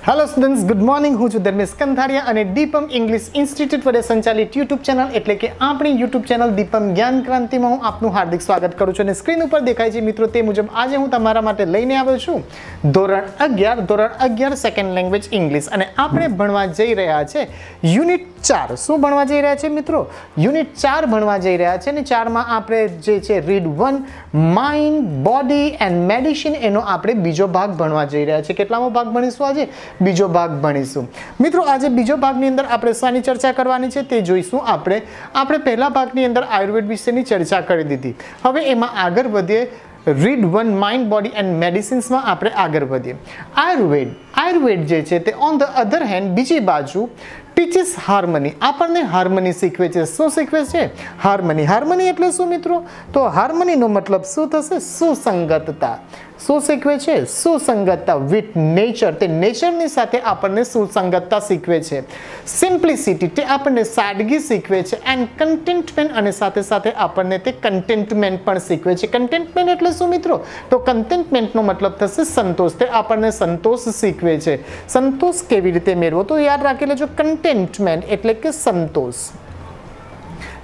Hello students, good morning. हूँ धर्मेश कंधारिया और Deepam English institute वडे संचालित यूट्यूब चैनल एटले के आपणी यूट्यूब चैनल दीपम ज्ञान क्रांति में हूँ आपनु हार्दिक स्वागत करूँ छुं। स्क्रीन पर देखाय छे मित्रों ते मुजब आज हूँ तमारा माटे लईने आव्यो छुं धोरण 11 सेकंड लैंग्वेज इंग्लिश अने आपणे भणवा जई रह्या छे यूनिट 4। शुं भणवा जई रह्या छे मित्रों? यूनिट 4 भणवा जई रह्या छे ने 4 मां आपणे जे छे read 1 mind body and medicine एनो आपणे बीजो भाग भणवा जई रह्या छे। केटलामो भाग भणीशुं आज? बीजो भाग भणीशुं। मित्रों आज बीजो भागनी अंदर आपणे शानी चर्चा करवानी छे ते जोईशुं। आपणे पहला भागनी अंदर आयुर्वेद विशेनी चर्चा करी दीधी। हवे एमां आगळ वधीए read 1 mind body and medicines में आपणे आगळ वधीए। आयुर्वेद जे छे ते ऑन ध अधर हेन्ड बीजी बाजू टीचेस हार्मनी, आपने हार्मनी शीखवे छे। शुं शीखवे छे? हार्मनी। हार्मनी एटले शुं मित्रों? तो हार्मनी नो मतलब शुं थशे? सुसंगतता। शुं शीखवे छे? सुसंगतता विथ नेचर। ते नेचरनी साथे आपने सुसंगतता शीखवे छे। सिम्प्लिसिटी ते आपने सादगी शीखवे छे एंड कंटेन्टमेंट अने साथे साथे आपने ते कंटेन्टमेंट पण शीखवे छे। कंटेन्टमेंट एटले शुं मित्रों? तो कंटेन्टमेंट नो मतलब थशे संतोष। ते आपने संतोष शीखवे छे। संतोष केवी रीते मेळवવો? तो याद राखी लेजो, कंटेन्टमेंट एटले के संतोष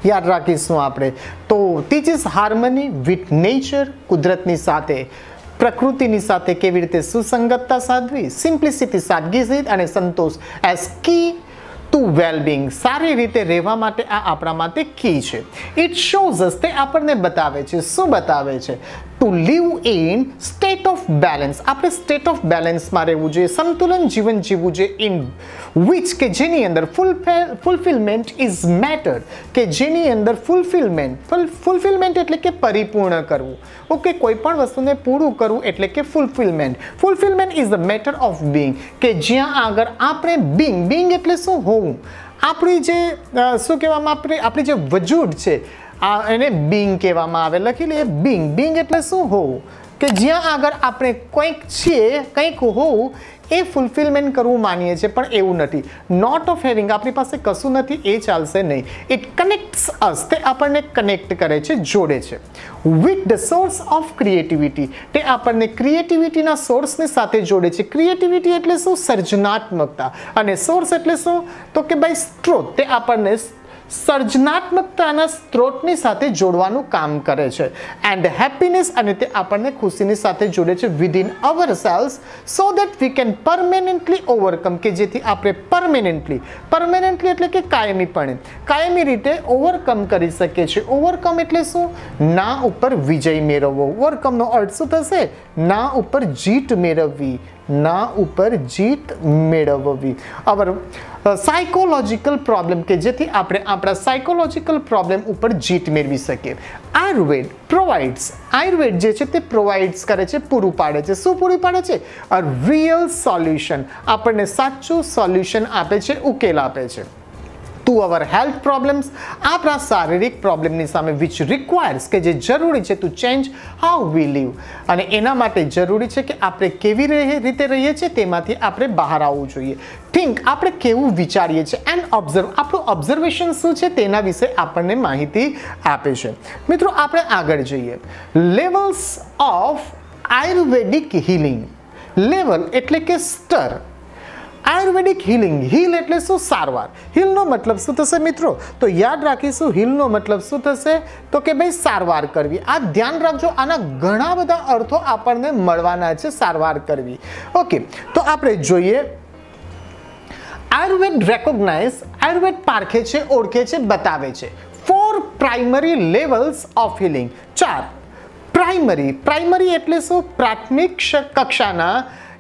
याद राखीशुं आपणे। तो टीचेस हार्मनी विथ नेचर, कुदरतनी साथे प्रकृतिनी साथे केवी रीते सुसंगतता साधवी, सिम्प्लिसिटी सादगी अने संतोष एज की टू वेलबींग, सारी रीते रहेवा माटे आ आपणा माटे की छे। इट शोज अस, ते आपणे बतावे छे। शुं बतावे छे? To live in state of balance. आपणे स्टेट ऑफ बैलेंस में रहेवुं जोईए, संतुलन जीवन जीववुं जोईए। इन विच के जेनी अंदर फुलफिलमेंट इज मैटर, के जेनी अंदर फुलफिलमेंट एटले के परिपूर्ण करवुं। ओके, कोई पण वस्तुने पूरुं करवुं एटले के fulfilment is the matter of being, के ज्यां आगळ आपणे बीइंग एटले शुं होवुं, आपणी जे शुं कहेवामां आपणी जे वजूद छे एने बीइंग कहेवामां आवे। लखी लीए बीइंग एटले शुं होवुं, के ज्यां आगळ आपणे कोईक छीए, कंईक होवुं ए फुलफिलमेंट करवुं मानीए छे, पण एवुं नथी। नॉट ऑफ हेविंग, आपणी पासे कशुं नथी ए चालशे नहीं। इट कनेक्ट्स अस, ते आपणने कनेक्ट करे छे, जोड़े छे विथ ध सोर्स ऑफ क्रिएटिविटी। ते आपणने क्रिएटिविटीना सोर्सनी साथे जोड़े छे। क्रिएटिविटी एटले शुं? सर्जनात्मकता। अने सोर्स एटले शुं? तो के भाई स्त्रोत। ते आपणने सर्जनात्मकताना स्त्रोतनी साथे जोड़वानुं काम करे छे। एंड हैप्पीनेस, अने ते आपणने खुशीनी साथे जोड़े छे within ourselves, so that we can permanently overcome, के जेथी आपणे परमानेंटली एटले के कायमी रीते ओवरकम करी सकीए छीए। ओवरकम एटले शुं? ना उपर विजय मेळवવો। ओवरकमनो अर्थ शुं थशे? ना उपर जीत मेळववी, ना उपर जीत मेळववी। अवर साइकोलॉजिकल प्रॉब्लम, के जेथी आपणे आपणा साइकोलॉजिकल प्रॉब्लम उपर जीत मेळवी सकीए। आयुर्वेद जे छे ते प्रोवाइड्स करे छे, पूरुं पाडे छे। शुं पूरुं पाडे छे? A real solution. आपणे साचुं सोल्यूशन आपे छे, उकेल आपे छे टू अवर हेल्थ प्रॉब्लम्स, आपણા શારીરિક પ્રોબ્લેમની સામે વિચ રિક્વાયર્સ, કે જે જરૂરી છે to change how we live, અને એના માટે જરૂરી છે કે આપણે કેવી રીતે રહીએ છીએ તેમાંથી આપણે બહાર આવવું જોઈએ। થિંક, આપણે કેવું વિચારીએ છીએ, એન્ડ ઓબ્ઝર્વ, આપણું ઓબ્ઝર્વેશન શું છે તેના વિશે આપણને માહિતી આપે છે। મિત્રો આપણે આગળ જઈએ। Levels of Ayurvedic healing. Level એટલે કે સ્તર। आयुर्वेदिक हीलिंग, हील एटले शुं? सारवार। हील नो मतलब शुं थशे मित्रों? तो याद राखीशुं हील नो मतलब शुं थशे? तो के भाई सारवार करवी। आ ध्यान राखजो, आना घणा बधा अर्थो आपणने मळवाना छे। सारवार करवी। ओके, तो आपणे जोईए। आयुर्वेद पारखे छे, ओळखे छे, बतावे छे। 4 primary levels of healing. 4 primary एटले शुं? प्राथमिक कक्षाना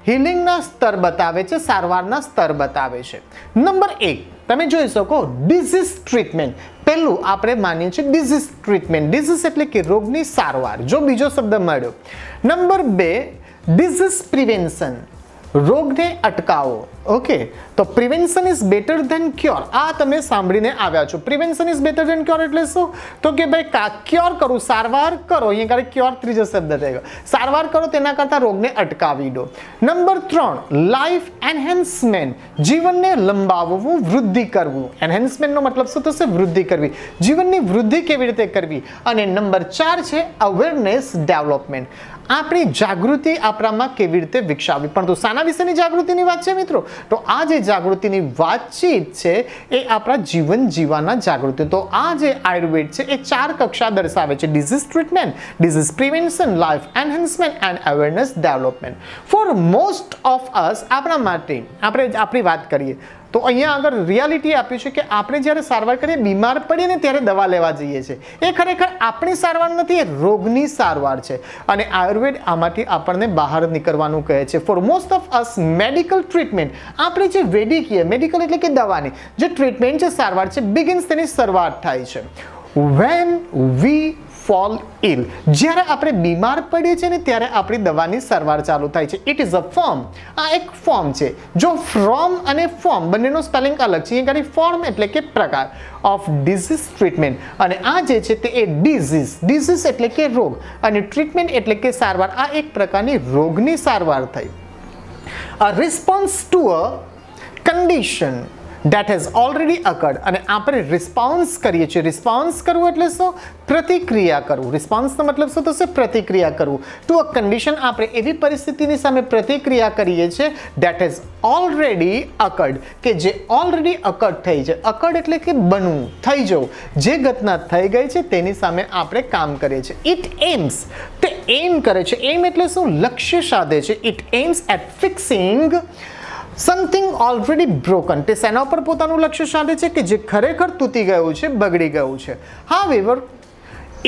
हीलिंगना स्तर बतावे छे, सारवारना स्तर बतावे छे। नंबर 1 તમે જોઈ શકો, ડિઝીઝ ટ્રીટમેન્ટ। પહેલું આપણે માનીએ છીએ ડિઝીઝ ટ્રીટમેન્ટ। ડિઝીઝ એટલે કે રોગની સારવાર, જો બીજો શબ્દ મળ્યો। નંબર 2 ડિઝીઝ પ્રિવેન્શન, રોગને અટકાવો। ओके, तो prevention is better than cure. आ तमे सांभळीने आव्या छो। Prevention is better than cure एटले शुं? तो के भाई क्योर करो, सारवार करो। अहीं करे क्योर त्रीजो शब्द थई गयो। सारवार करो तेना करता रोगने अटकावी दो। नंबर 3 लाइफ एनहेन्समेंट, जीवनने लंबाववुं, वृद्धि करवुं। एनहेन्समेंट नो मतलब शुं थशे? वृद्धि करवी। जीवननी वृद्धि केवी रीते करवी। अने नंबर 4 छे अवेरनेस डेवलपमेंट, આપણી જાગૃતિ આપણામાં કેવી રીતે વિકસાવવી, પરંતુ શાના શાના વિશેની જાગૃતિની વાત છે મિત્રો? તો આ જે જાગૃતિની વાતચીત છે એ આપણા જીવન જીવવાના જાગૃતિ. તો આ જે આયુર્વેદ છે એ 4 કક્ષા દર્શાવે છે: disease treatment, disease prevention, life enhancement and awareness development. For most of us, આપણા માટે આપણે આપણી વાત કરીએ તો અહીંયા આગળ રિયાલિટી આપ્યું છે કે આપણે જ્યારે સારવાર કરીએ, બીમાર પડીએ ને ત્યારે દવા લેવા જઈએ છીએ. એ ખરેખર આપણી સારવાર નથી, એ રોગની સારવાર છે. અને આયુર્વેદ આમાંથી આપણને બહાર નીકળવાનું કહે છે. For most of us medical treatment, આપણે જે વૈદિકીય, મેડિકલ એટલે કે દવાની જે ટ્રીટમેન્ટ છે, સારવાર છે, બિગિન્સ તેની શરૂઆત થાય છે વેન વી ફોલ ઇલ. જ્યારે આપણે બીમાર પડીએ છીએ ને ત્યારે આપણી દવાની સારવાર ચાલુ થાય છે. It is a form. આ એક ફોર્મ છે. જો ફ્રોમ અને ફોર્મ બંનેનો સ્પેલિંગ અલગ છે. અહીં ફોર્મ એટલે કે પ્રકાર ઓફ ડિઝીઝ ટ્રીટમેન્ટ. અને આ જે છે તે એ ડિઝીઝ એટલે કે રોગ અને ટ્રીટમેન્ટ એટલે કે સારવાર. આ એક પ્રકારની રોગની સારવાર થઈ. A response to a condition that has already occurred. અને આપણે રિસ્પોન્સ કરીએ છીએ. રિસ્પોન્સ કરવું એટલે શું? પ્રતિક્રિયા કરવું. રિસ્પોન્સનો મતલબ શું થશે? પ્રતિક્રિયા કરવું. ટુ અ કન્ડિશન, આપણે એવી પરિસ્થિતિની સામે પ્રતિક્રિયા કરીએ છીએ that has already occurred, કે જે ઓલરેડી અકર્ડ થઈ છે. અકર્ડ એટલે કે બનવું, થઈ જવું, જે ઘટના થઈ ગઈ છે તેની સામે આપણે કામ કરીએ છીએ. ઇટ એમ્સ, તે એમ કરે છે. એમ એટલે શું? લક્ષ્ય સાધે છે. It aims at fixing something already broken. તે શેના ઉપર પોતાનું લક્ષ્ય સાધે છે? કે જે ખરેખર તૂટી ગયું છે, બગડી ગયું છે. However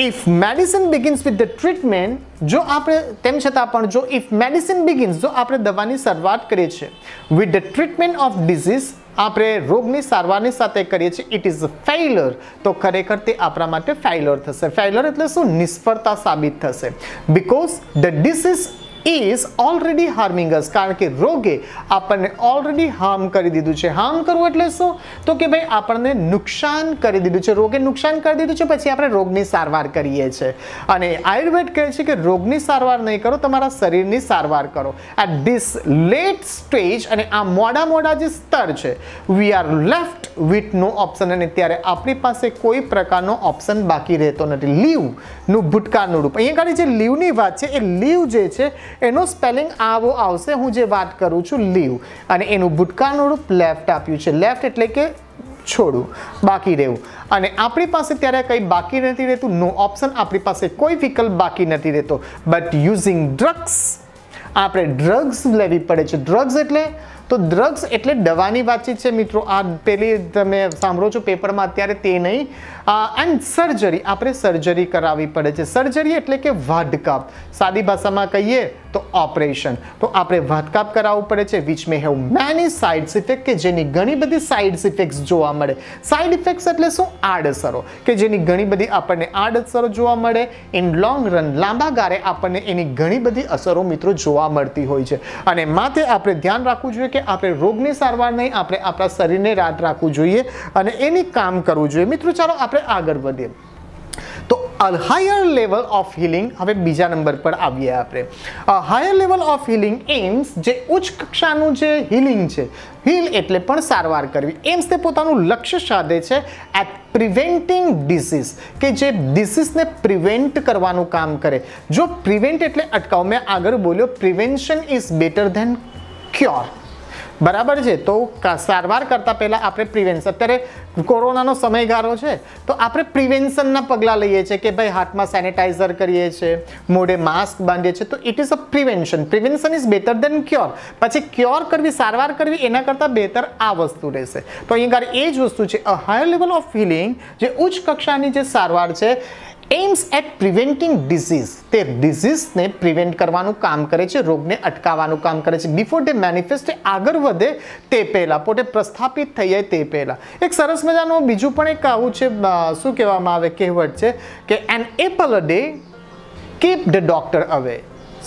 if medicine begins with the treatment, જો આપણે તેમ છતાં પણ જો ઇફ મેડિસિન બિગિન્સ, જો આપણે દવાની શરૂઆત કરીએ છીએ with the treatment of disease, આપણે રોગની સારવારની સાથે કરીએ છીએ, ઇટ ઇઝ અ ફેઇલર, તો ખરેખર તે આપણા માટે ફેઇલર થશે. ફેઇલર એટલે શું? નિષ્ફળતા સાબિત થશે. Because the disease is already harming us. કારણ કે રોગે આપણને ઓલરેડી હાર્મ કરી દીધું છે. હાર્મ કરવું એટલે શું? તો કે ભાઈ આપણને નુકસાન કરી દીધું છે. રોગે નુકસાન કરી દીધું છે, પછી આપણે રોગની સારવાર કરીએ છીએ. અને આયુર્વેદ કહે છે કે રોગની સારવાર નહીં કરો, તમારા શરીરની સારવાર કરો. એટ ધીસ લેટ સ્ટેજ, અને આ મોડા જે સ્તર છે, we are left with no option. અને ત્યારે આપણી પાસે કોઈ પ્રકારનો ઓપ્શન બાકી રહેતો નથી. લીવનું ભૂતકાળનું રૂપ. અહીંયા ખાલી જે લીવની વાત છે, એ લીવ જે છે એનો સ્પેલિંગ આવો આવશે. હું જે વાત કરું છું લીવ, અને એનું ભૂતકાળનું રૂપ લેફ્ટ આપ્યું છે. લેફ્ટ એટલે કે છોડવું, બાકી રહેવું. અને આપણી પાસે ત્યારે કંઈ બાકી નથી રહેતું. નો ઓપ્શન, આપણી પાસે કોઈ વિકલ્પ બાકી નથી રહેતો. બટ યુઝિંગ ડ્રગ્સ, આપણે ડ્રગ્સ લેવી પડે છે. ડ્રગ્સ એટલે તો ડ્રગ્સ એટલે દવાની વાતચીત છે મિત્રો. આ પેલી તમે સાંભળો છો પેપરમાં અત્યારે, તે નહીં. એન્ડ સર્જરી, આપણે સર્જરી કરાવવી પડે છે. સર્જરી એટલે કે વાઢકાપ. સાદી ભાષામાં કહીએ તો ઓપરેશન. તો આપણે વાઢકાપ કરાવવું પડે છે. Which may have many sides effect, કે જેની ઘણી બધી સાઇડ્સ ઇફેક્ટ્સ જોવા મળે. સાઇડ ઇફેક્ટ્સ એટલે શું? આડઅસરો, કે જેની ઘણી બધી આપણને આડઅસરો જોવા મળે. ઇન લોંગ રન, લાંબા ગાળે આપણને એની ઘણી બધી અસરો મિત્રો જોવા મળતી હોય છે. અને માટે આપણે ધ્યાન રાખવું જોઈએ કે આપણે રોગની સારવાર નહીં, આપણે આપણા શરીરને રાત રાખવું જોઈએ અને એની કામ કરવું જોઈએ. મિત્રો ચાલો આપણે આગળ વધીએ. તો હાયર લેવલ ઓફ હિલિંગ, હવે બીજા નંબર પર આવીએ આપણે. Higher level of healing aims, જે ઉચ્ચ કક્ષાનું જે હિલિંગ છે, હીલ એટલે પણ સારવાર કરવી. એમ્સ તે પોતાનું લક્ષ્ય સાધે છે એટ પ્રિવેન્ટિંગ ડિસીઝ, કે જે ડિસીઝને પ્રિવેન્ટ કરવાનું કામ કરે. જો પ્રિવેન્ટ એટલે અટકાવ, મેં આગળ બોલ્યો prevention is better than cure. બરાબર છે? તો સારવાર કરતાં પહેલાં આપણે પ્રિવેન્શન, અત્યારે કોરોનાનો સમયગાળો છે તો આપણે પ્રિવેન્શનના પગલાં લઈએ છીએ કે ભાઈ હાથમાં સેનિટાઈઝર કરીએ છીએ, મોઢે માસ્ક બાંધીએ છીએ. તો it is a prevention. Prevention is better than cure. પછી ક્યોર કરવી, સારવાર કરવી, એના કરતાં બહેતર આ વસ્તુ રહેશે. તો અહીંયા એ જ વસ્તુ છે. અ હાયર લેવલ ઓફ હિલિંગ, જે ઉચ્ચ કક્ષાની જે સારવાર છે, એમ્સ એટ પ્રિવેન્ટિંગ ડિઝીઝ, તે ડિઝીઝને પ્રિવેન્ટ કરવાનું કામ કરે છે, રોગને અટકાવવાનું કામ કરે છે. બિફોર ડે મેનિફેસ્ટ, આગળ વધે તે પહેલાં, પોતે પ્રસ્થાપિત થઈ જાય તે પહેલાં. એક સરસ મજાનું બીજું પણ એક આવું છે, શું કહેવામાં આવે, કહેવત છે કે an apple a day keep the doctor અવે.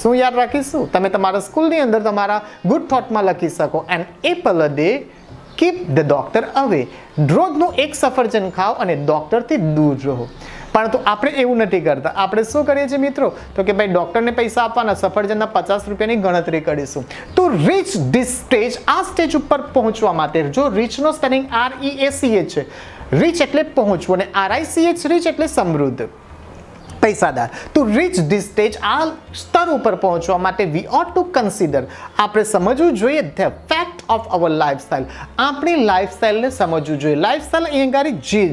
શું યાદ રાખીશું? તમે તમારા સ્કૂલની અંદર તમારા ગુડ થોટમાં લખી શકો, an apple a day keep the doctor અવે. રોજનું એક સફરજન ખાઓ અને ડોક્ટરથી દૂર રહો. પરંતુ આપણે એવું નથી કરતા. આપણે શું કરીએ છીએ મિત્રો? તો કે ભાઈ ડોક્ટરને પૈસા આપવાના, સફરજનના 50 રૂપિયાની ગણતરી કરીશું. તો રીચ ધીસ સ્ટેજ, આ સ્ટેજ ઉપર પહોંચવા માટે, જો રીચનો સ્પેલિંગ REACH છે, રીચ એટલે પહોંચવું, અને RICH રીચ એટલે સમૃદ્ધ. પૈસાદાર. ટુ રીચ ધીસ સ્ટેજ, આ સ્તર ઉપર પહોંચવા માટે વી ઓટ ટુ કન્સિડર, આપણે સમજવું જોઈએ the fact of our lifestyle, આપણી લાઈફસ્ટાઈલને સમજવું જોઈએ. લાઈફસ્ટાઈલ અહીંયા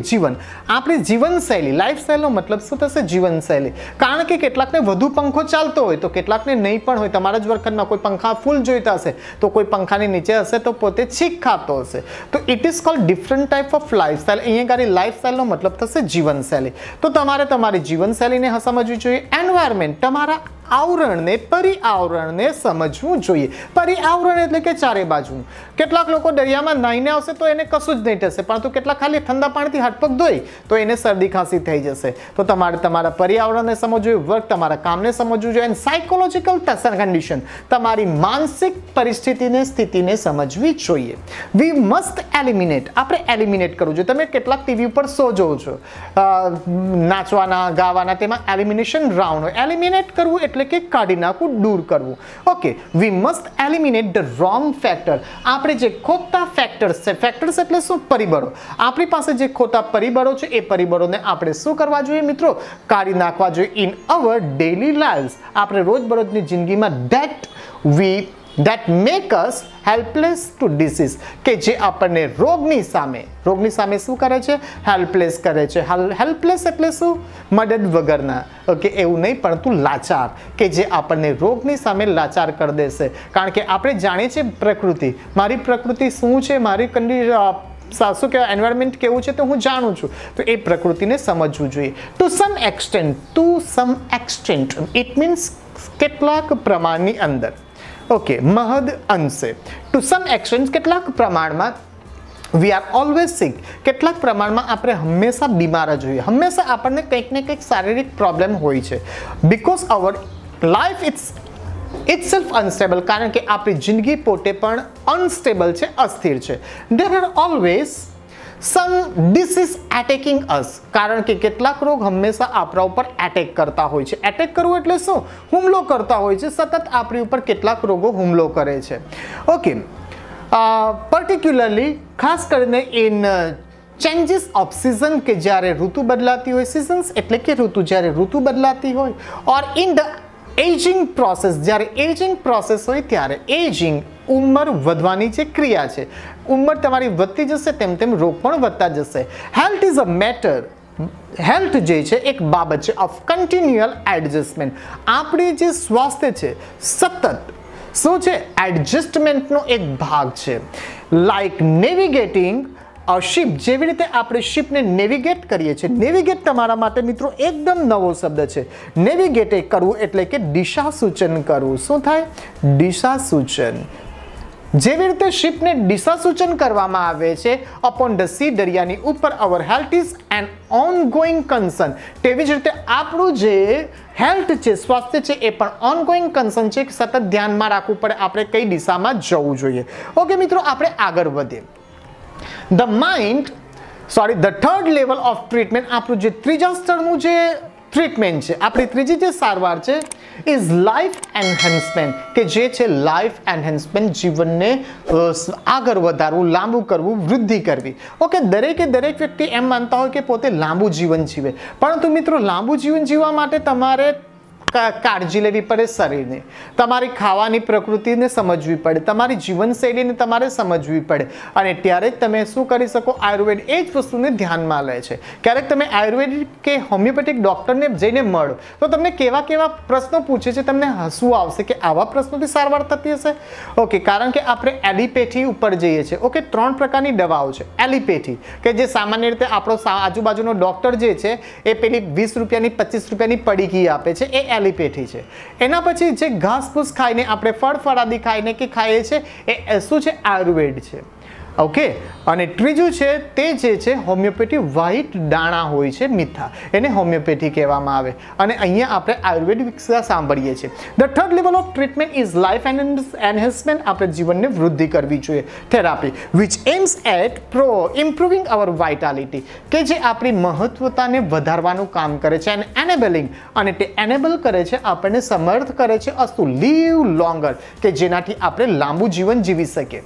જીવન, આપણી જીવનશૈલી. લાઈફસ્ટાઈલનો મતલબ શું થશે? જીવનશૈલી. કારણ કે કેટલાકને વધુ પંખો ચાલતો હોય તો કેટલાકને નહીં પણ હોય. તમારા જ વર્કરમાં કોઈ પંખા ફૂલ જોઈતા હશે તો કોઈ પંખાની નીચે હશે તો પોતે છીક ખાતો હશે. તો it is called different type of lifestyle. અહીંયા લાઈફસ્ટાઈલનો મતલબ થશે જીવનશૈલી. તો તમારે તમારી જીવનશૈલીને સમજવી જોઈએ. એન્વાયરમેન્ટ, તમારા આવરણને, પરિઆવરણને સમજવું જોઈએ. પરિઆવરણ એટલે કે ચારે બાજુ. કેટલાક લોકો દરિયામાં નાહીને આવશે તો એને કશું જ નહીં થશે, પરંતુ કેટલાક ખાલી ઠંડા પાણીથી હાથ પગ ધોઈ તો એને શરદી ખાંસી થઈ જશે. તો તમારે તમારા પરિઆવરણને સમજવું જોઈએ, વર્ક તમારા કામને સમજવું જોઈએ. એન્ડ સાયકોલોજીકલ કન્ડિશન, તમારી માનસિક પરિસ્થિતિને, સ્થિતિને સમજવી જોઈએ. વી મસ્ટ એલિમિનેટ, આપણે એલિમિનેટ કરવું જોઈએ. તમે કેટલાક ટીવી ઉપર શો જોવો છો, નાચવાના, ગાવાના, તેમાં એલિમિનેશન રાઉન્ડ હોય. એલિમિનેટ કરવું એટલે કે કાઢી નાખવું, દૂર કરવું. Okay, we must eliminate the wrong factor, આપણે જે ખોટા ફેક્ટર્સ છે, ફેક્ટર્સ એટલે શું? પરિબળો. આપણી પાસે જે ખોટા પરિબળો છે એ પરિબળોને આપણે શું કરવા જોઈએ મિત્રો? કાઢી નાખવા જોઈએ ઇન અવર ડેલી લાઈવ્સ, આપણે રોજબરોજની જિંદગીમાં. that make us helpless to disease, કે જે આપણને રોગની સામે શું કરે છે? હેલ્પલેસ કરે છે. હેલ્પલેસ એટલે શું? મદદ વગરના. ઓકે, એવું નહીં પરંતુ લાચાર, કે જે આપણને રોગની સામે લાચાર કરી દેશે. કારણ કે આપણે જાણીએ છીએ પ્રકૃતિ, મારી પ્રકૃતિ શું છે, મારી શું કહેવાય, એન્વાયરમેન્ટ કેવું છે તો હું જાણું છું. તો એ પ્રકૃતિને સમજવું જોઈએ. To some extent, it means કેટલાક પ્રમાણની અંદર. ઓકે, મહદ અંશે. ટુ સમ એક્સટેન્ટ, કેટલાક પ્રમાણમાં. વી આર ઓલવેઝ સિક, કેટલાક પ્રમાણમાં આપણે હંમેશા બીમાર જ હોઈએ. હંમેશા આપણને કંઈક ને કંઈક શારીરિક પ્રોબ્લેમ હોય છે. Because our life itself unstable, કારણ કે આપણી જિંદગી પોતે પણ અનસ્ટેબલ છે, અસ્થિર છે. There are always some disease attacking us, કારણ કે કેટલાક રોગ હંમેશા આપણા ઉપર એટેક કરતા હોય છે. એટેક કરવું એટલે શું? હુમલો કરતા હોય છે. સતત આપણી ઉપર કેટલાક રોગો હુમલો કરે છે. ઓકે, પર્ટિક્યુલરલી ખાસ કરીને ઇન ચેન્જીસ ઓફ સિઝન, કે જ્યારે ઋતુ બદલાતી હોય. સિઝન્સ એટલે કે ઋતુ, જ્યારે ઋતુ બદલાતી હોય. Or in the ageing process, જ્યારે એજિંગ પ્રોસેસ હોય ત્યારે. એજિંગ, ઉંમર વધવાની જે ક્રિયા છે. ઉંમર તમારી વધતી જશે તેમ તેમ રોગ પણ વધતા જશે. Health is a matter, health જે છે એક બાબત છે ઓફ કન્ટિન્યુઅલ એડજસ્ટમેન્ટ. આપણી જે સ્વાસ્થ્ય છે સતત શું છે? એડજસ્ટમેન્ટનો એક ભાગ છે. લાઈક નેવિગેટિંગ અ શિપ, જેવી રીતે આપણે શિપને નેવિગેટ કરીએ છીએ. નેવિગેટ તમારા માટે મિત્રો એકદમ નવો શબ્દ છે. નેવિગેટ કરવું એટલે કે દિશા સૂચન કરવું. શું થાય? દિશા સૂચન. જેવી રીતે શિપને દિશા સૂચન કરવામાં આવે છે અપોન ધ સી, દરિયાની ઉપર. અવર health is an ongoing concern, તેવી જ રીતે આપણું જે હેલ્થ છે, સ્વાસ્થ્ય છે, એ પણ ઓનગોઈંગ કન્સર્ન છે. સતત ધ્યાનમાં રાખવું પડે આપણે કઈ દિશામાં જવું જોઈએ. ઓકે મિત્રો, આપણે આગળ વધીએ. the third level of treatment, આપણું જે ત્રીજા સ્તરનું જે ટ્રીટમેન્ટ છે, આપણી ત્રીજી જે સારવાર છે ઇઝ લાઈફ એન્હાન્સમેન્ટ, કે જે છે લાઈફ એન્હાન્સમેન્ટ, જીવનને આગળ વધારવું, લાંબુ કરવું, વૃદ્ધિ કરવી. ઓકે, દરેક વ્યક્તિ એમ માનતા હોય કે પોતે લાંબુ જીવન જીવે, પરંતુ મિત્રો લાંબુ જીવન જીવવા માટે તમારે કાળજી લેવી પડે શરીરની, તમારી ખાવાની પ્રકૃતિને સમજવી પડે, તમારી જીવનશૈલીને તમારે સમજવી પડે. અને ત્યારે જ તમે શું કરી શકો? આયુર્વેદ એ જ વસ્તુને ધ્યાનમાં લે છે. ક્યારેક તમે આયુર્વેદિક કે હોમિયોપેથિક ડૉક્ટરને જઈને મળો તો તમને કેવા પ્રશ્નો પૂછે છે, તમને હસવું આવશે કે આવા પ્રશ્નોથી સારવાર થતી હશે. ઓકે, કારણ કે આપણે એલિપેથી ઉપર જઈએ છીએ. ઓકે, 3 પ્રકારની દવાઓ છે. એલિપેથી, કે જે સામાન્ય રીતે આપણો આજુબાજુનો ડૉક્ટર જે છે એ પેલી 20 રૂપિયાની 25 રૂપિયાની પડીકી આપે છે, એ એલિપેથી છે. એના પછી જે ઘાસફૂસ ખાઈને, આપણે ફળફળાદી ખાઈને કે ખાઈએ છીએ, એ શું છે? આયુર્વેદ છે. ઓકે, અને ત્રીજું છે તે જે છે હોમિયોપેથી, વ્હાઇટ દાણા હોય છે મીઠા, એને હોમિયોપેથી કહેવામાં આવે. અને અહીંયા આપણે આયુર્વેદિક સાંભળીએ છીએ. The third level of treatment is life enhancement, આપણે જીવનને વૃદ્ધિ કરવી જોઈએ. Therapy which aims at improving our vitality, કે જે આપણી મહત્વતાને વધારવાનું કામ કરે છે. એન્ડ એનેબલિંગ, અને તે એનેબલ કરે છે, આપણને સમર્થ કરે છે અસ ટુ લીવ લોંગર, કે જેનાથી આપણે લાંબુ જીવન જીવી શકીએ.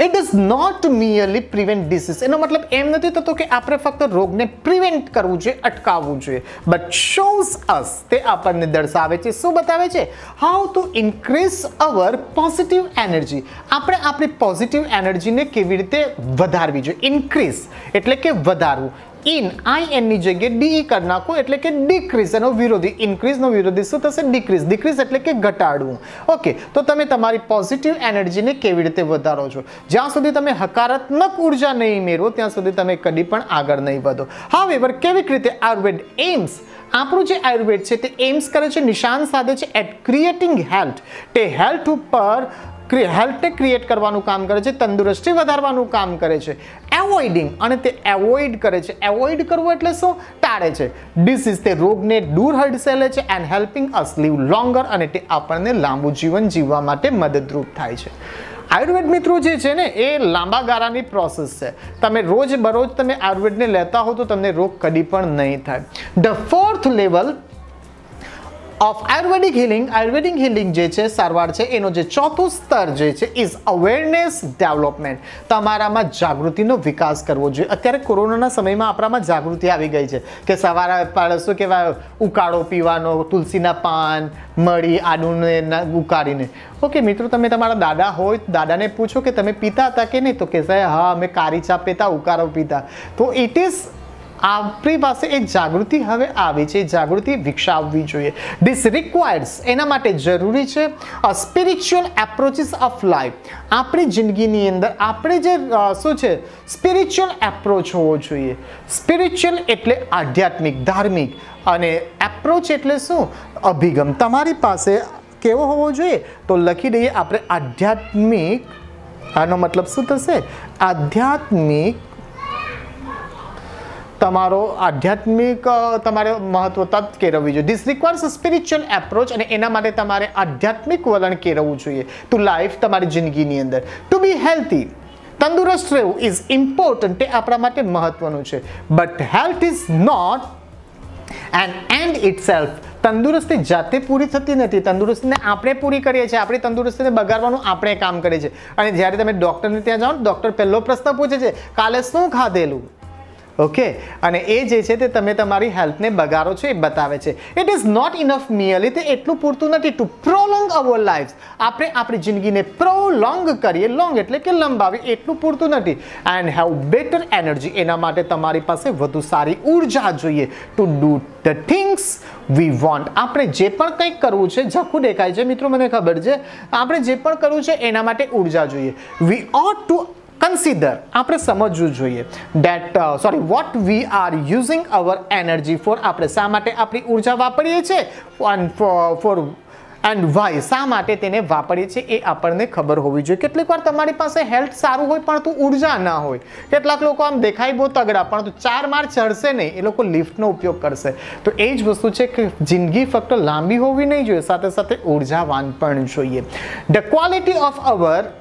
It does not merely prevent disease. એનો મતલબ એમ નથી થતો કે આપણે ફક્ત રોગને પ્રિવેન્ટ કરવું જોઈએ, અટકાવવું જોઈએ, બટ શોઝ અસ, તે આપણને દર્શાવે છે, શું બતાવે છે? How to increase our positive energy. આપણે આપણી પોઝિટિવ એનર્જીને કેવી રીતે વધારવી જોઈએ. ઇન્ક્રીઝ એટલે કે વધારવું. IN ની જગ્યાએ DE કરી નાખો એટલે કે ડિક્રીઝ. એનો વિરોધી, ઇન્ક્રીઝનો વિરોધી શું થશે? ડિક્રીઝ. ડિક્રીઝ એટલે કે ઘટાડવું. ઓકે, તો તમે તમારી પોઝિટિવ એનર્જીને કેવી રીતે વધારો છો? જ્યાં સુધી તમે હકારાત્મક ઉર્જા નહીં મેળવો ત્યાં સુધી તમે કદી પણ આગળ નહીં વધો. હાવેવર, કેવી રીતે આયુર્વેદ એમ્સ, આપણું જે આયુર્વેદ છે તે એમ્સ કરે છે, નિશાન સાધે છે એટ ક્રિએટિંગ હેલ્થ. તે હેલ્થ ઉપર હેલ્થને ક્રિએટ કરવાનું કામ કરે છે, તંદુરસ્તી વધારવાનું કામ કરે છે. એવોઇડિંગ, અને તે એવોઇડ કરે છે. એવોઇડ કરવું એટલે શું? ટાળે છે. ડિસીઝ, તે રોગને દૂર હડસેલે છે. And helping us live longer, અને તે આપણને લાંબુ જીવન જીવવા માટે મદદરૂપ થાય છે. આયુર્વેદ મિત્રો જે છે ને એ લાંબા ગાળાની પ્રોસેસ છે. તમે રોજ બરોજ તમે આયુર્વેદને લેતા હો તો તમને રોગ કદી પણ નહીં થાય. The fourth level of Ayurvedic healing જે છે, સારવાર છે, એનો જે ચોથું સ્તર જે છે ઇઝ અવેરનેસ ડેવલપમેન્ટ. તમારામાં જાગૃતિનો વિકાસ કરવો જોઈએ. અત્યારે કોરોનાના સમયમાં આપણામાં જાગૃતિ આવી ગઈ છે કે સવારે શું કહેવાય, ઉકાળો પીવાનો, તુલસીના પાન, મળી, આદુને ઉકાળીને. ઓકે મિત્રો, તમે તમારા દાદા હોય, દાદાને પૂછો કે તમે પીતા હતા કે નહીં, તો કહેશે હા અમે કાળી ચા પીતા, ઉકાળો પીતા. તો ઇટ ઇઝ, આપણી પાસે એક જાગૃતિ હવે આવી છે, જાગૃતિ વિકસાવવી જોઈએ. ધીસ રિક્વાયર્સ, એના માટે જરૂરી છે સ્પિરિચ્યુઅલ એપ્રોચીસ ઓફ લાઈફ. આપણી જિંદગીની અંદર આપણે જે શું છે, સ્પિરિચ્યુઅલ એપ્રોચ હોવો જોઈએ. સ્પિરિચ્યુઅલ એટલે આધ્યાત્મિક, ધાર્મિક, અને એપ્રોચ એટલે શું? અભિગમ. તમારી પાસે કેવો હોવો જોઈએ? તો લખી દઈએ આપણે આધ્યાત્મિક. આનો મતલબ શું થશે? આધ્યાત્મિક, તમારો આધ્યાત્મિક તમારે મહત્વતા કેળવવી જોઈએ. This requires a spiritual approach, અને એના માટે તમારે આધ્યાત્મિક વલણ કેળવવું જોઈએ ટુ લાઈફ, તમારી જિંદગીની અંદર. ટુ બી હેલ્ધી, તંદુરસ્ત રહેવું ઇઝ ઇમ્પોર્ટન્ટ, તે આપણા માટે મહત્વનું છે. But health is not an end itself. તંદુરસ્તી જાતે પૂરી થતી નથી. તંદુરસ્તીને આપણે પૂરી કરીએ છીએ. આપણી તંદુરસ્તીને બગાડવાનું આપણે કામ કરીએ છીએ. અને જ્યારે તમે ડૉક્ટરને ત્યાં જાઓ, ડૉક્ટર પહેલો પ્રશ્ન પૂછે છે, કાલે શું ખાધેલું? ઓકે, અને એ જે છે તે તમે તમારી હેલ્થને બગાડો છો એ બતાવે છે. ઇટ ઇઝ નોટ ઇનફ મિયરલી, તે એટલું પૂરતું નથી ટુ પ્રોલોંગ અવર લાઈફ. આપણે આપણી જિંદગીને પ્રોલોંગ કરીએ, લોંગ એટલે કે લંબાવી, એટલું પૂરતું નથી. એન્ડ હેવ બેટર એનર્જી, એના માટે તમારી પાસે વધુ સારી ઉર્જા જોઈએ to do the things we want. આપણે જે પણ કંઈક કરવું છે, ઝાખું દેખાય છે મિત્રો, મને ખબર છે, આપણે જે પણ કરવું છે એના માટે ઉર્જા જોઈએ. વી ઓટ ટુ કન્સિડર, આપણે સમજવું જોઈએ that what we are using our energy for. આપણે શા માટે આપણી ઉર્જા વાપરીએ છીએ, ફોર એન્ડ વાય, શા માટે તેને વાપરીએ છીએ એ આપણને ખબર હોવી જોઈએ. કેટલીક વાર તમારી પાસે હેલ્થ સારું હોય પણ તું ઉર્જા ના હોય. કેટલાક લોકો આમ દેખાય બહુ તગડા પણ તું 4 માળ ચડશે નહીં, એ લોકો લિફ્ટનો ઉપયોગ કરશે. તો એ જ વસ્તુ છે કે જિંદગી ફક્ત લાંબી હોવી નહીં જોઈએ, સાથે સાથે ઉર્જાવાન પણ જોઈએ. The quality of our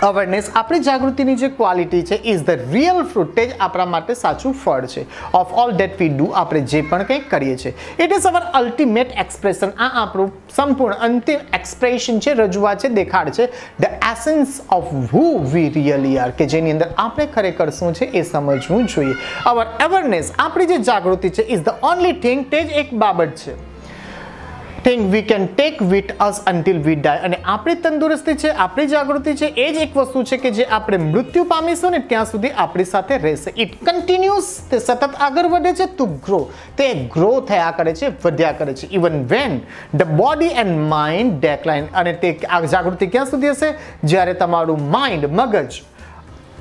awareness, આપણી જાગૃતિની જે ક્વોલિટી છે ઇઝ ધ રિયલ ફ્રૂટ, તે જ આપણા માટે સાચું ફળ છે. Of all that we do, આપણે જે પણ કંઈક કરીએ છીએ. It is hour ultimate expression, આ આપણું સંપૂર્ણ અંતિમ એક્સપ્રેશન છે, રજૂઆત છે, દેખાડ છે. The essence of who we really are, કે જેની અંદર આપણે ખરેખર શું છે એ સમજવું જોઈએ. અવર અવેરનેસ, આપણી જે જાગૃતિ છે ઇઝ ધ ઓનલી થિંગ, તે જ એક બાબત છે, thing we can take with us until we die. અને આપણી તંદુરસ્તી છે, આપણી જાગૃતિ છે, એ જ એક વસ્તુ છે કે જે આપણે મૃત્યુ પામીશું ને ત્યાં સુધી આપણી સાથે રહેશે. ઇટ કન્ટિન્યુઅસ, તે સતત આગળ વધે છે. ટુ ગ્રો, તે ગ્રો થયા કરે છે, વધ્યા કરે છે. Even when the body and mind decline, અને તે જાગૃતિ ક્યાં સુધી હશે? જ્યારે તમારું માઇન્ડ, મગજ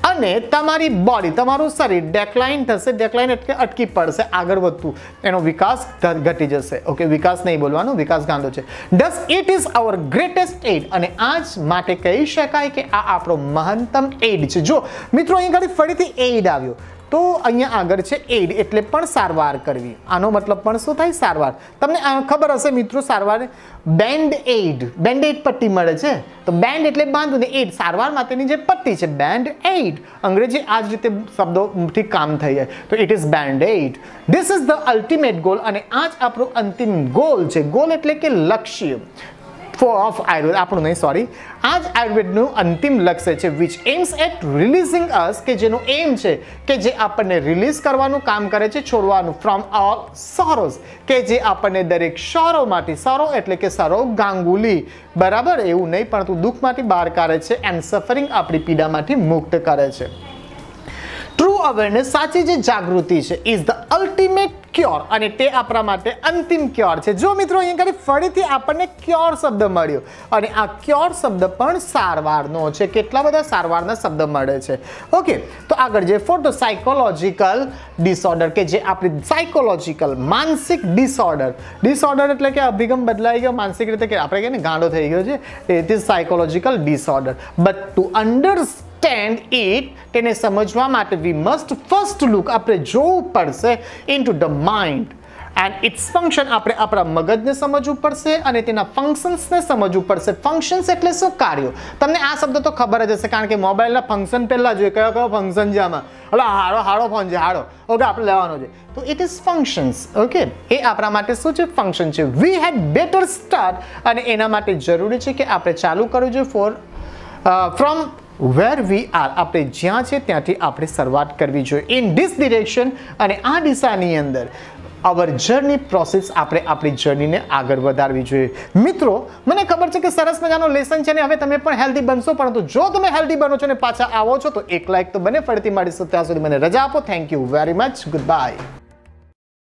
અને તમારી બોડી, તમારું શરીર ડેક્લાઇન થશે. ડેક્લાઇન એટલે અટકી પડશે, આગળ વધતું, એનો વિકાસ ઘટી જશે. ઓકે, વિકાસ નહીં બોલવાનું, વિકાસ ગાંધો છે. Thus it is our greatest aid, અને આ જ માટે કહી શકાય કે આ આપણો મહત્તમ એડ છે. જો મિત્રો અહીં ખાલી ફરીથી એડ આવ્યો તો અહીંયા આગળ છે એડ, એટલે પણ સારવાર કરવી. આનો મતલબ પણ શું થાય? સારવાર. તમને ખબર હશે મિત્રો, સારવાર બેન્ડ એડ, બેન્ડેડ પટ્ટી મળે છે. તો બેન્ડ એટલે બાંધવું, ને એડ સારવાર માટેની જે પટ્ટી છે, બેન્ડ એડ. અંગ્રેજી આ જ રીતે શબ્દોથી કામ થઈ જાય. તો it is band aid. This is the ultimate goal, અને આ જ આપણો અંતિમ ગોલ છે. ગોલ એટલે કે લક્ષ્ય. ઓફ આયુર્વેદ, આપણું નહીં સોરી, આ જ આયુર્વેદનું અંતિમ લક્ષ્ય છે વિચ એમ્સ એટ રિલીઝિંગ અસ, કે જેનું એમ છે કે જે આપણને રિલીઝ કરવાનું કામ કરે છે, છોડવાનું ફ્રોમ ઓલ સોરોઝ, કે જે આપણને દરેક સોરોમાંથી, સોરો એટલે કે સરો ગાંગુલી, બરાબર, એવું નહીં પરંતુ દુઃખમાંથી બહાર કાઢે છે, એન્ડ સફરિંગ આપણી પીડામાંથી મુક્ત કરે છે. ટ્રુ અવેરનેસ, સાચી જે જાગૃતિ છે, ઇઝ ધ અલ્ટિમેટ ક્યોર, અને તે આપણા માટે અંતિમ ક્યોર છે. જો મિત્રો અહીંયા ખાલી ફરીથી આપણને ક્યોર શબ્દ મળ્યો, અને આ ક્યોર શબ્દ પણ સારવારનો છે. કેટલા બધા સારવારના શબ્દ મળે છે. ઓકે, તો આગળ જે ફોર ધ સાયકોલોજીકલ ડિસઓર્ડર, કે જે આપણી સાયકોલોજીકલ માનસિક ડિસઓર્ડર એટલે કે અભિગમ બદલાઈ ગયો, માનસિક રીતે કે આપણે કહીએ ને ગાંડો થઈ ગયો છે, it is psychological disorder. But to understand it, તેને સમજવા માટે વી મસ્ટ ફર્સ્ટ લુક, આપણે જોવું પડશે into the mind and its function, આપણે આપણા મગજને સમજવું પડશે અને તેના ફંક્શન્સને સમજવું પડશે. ફંક્શન્સ એટલે શું? કાર્યો. તમને આ શબ્દ તો ખબર જ હશે, કારણ કે મોબાઈલના ફંક્શન પહેલા જોઈએ, કયો કયો ફંક્શન છે આમાં, એટલે હાડો ફોન છે, હાડો, ઓકે, આપણે લેવાનો છે, તો ઇટ ઇઝ ફંક્શન્સ. ઓકે, એ આપણા માટે શું છે? ફંક્શન છે. વી હેડ બેટર સ્ટાર્ટ, અને એના માટે જરૂરી છે કે આપણે ચાલુ કરવું જોઈએ ફ્રોમ વેર વી આર, આપણે જ્યાં છે ત્યાંથી આપણે શરૂઆત કરવી જોઈએ, ઇન ધીસ ડિરેક્શન, અને આ દિશાની અંદર અવર જર્ની પ્રોસેસ, આપણે આપણી જર્નીને આગળ વધારવી જોઈએ. મિત્રો, મને ખબર છે કે સરસ મજાનો લેસન છે ને હવે તમે પણ હેલ્ધી બનશો, પરંતુ જો તમે હેલ્ધી બનો છો ને પાછા આવો છો તો એક લાઈક તો બને. ફરીથી મળીશું, ત્યાં સુધી મને રજા આપો. Thank you very much. Good bye.